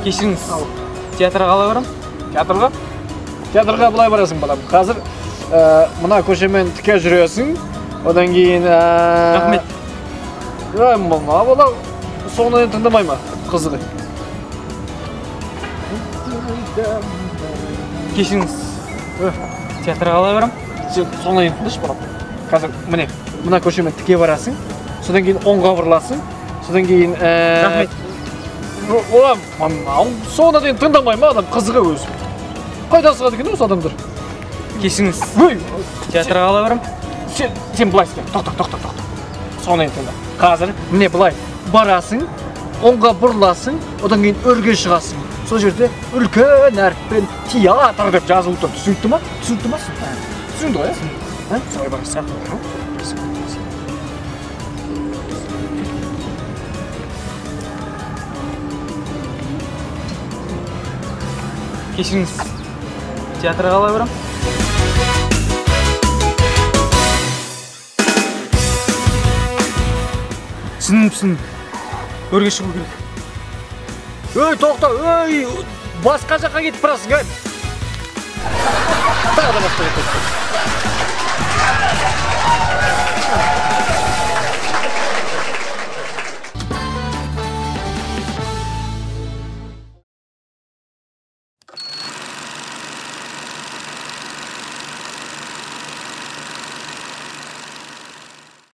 Кешіріңіз, театрға қалай барам? Театрға? Театрға былай барасың балам. Қазір мына көшемен тіке жүресің. Одан кейін Рахмет. Бала соңынан тыңдамай ма? Қызығы. Кешіріңіз, театрға қалай барам? Сен соңынан тыңдашы балам. Қазір міне мына көшемен тіке барасың. Содан кейін оңға бұрыласың. Содан кейін Рахмет. Олам, соңына дейін тыңдамай ма адам қызығы өзі. Қайда сығады екен осы адамдар? Кешіріңіз, театрға қалай барам? Сен былай істе. Тоқта. Соңына дейін тыңда. Қазір міне былай барасың, оңға бұрыласың, одан кейін өрге шығасың. Сол жерде үлкен әріппен театр деп жазылып тұр. Түсінікті ма? Түсінді ғой, ә? Солай барасың. Кешіріңіз, театрға қалай барам? Түсіндім. Өрге шығу керек. Өй, тоқта, басқа жаққа кетіп барасың, әй. Тағы да басқа кетіп.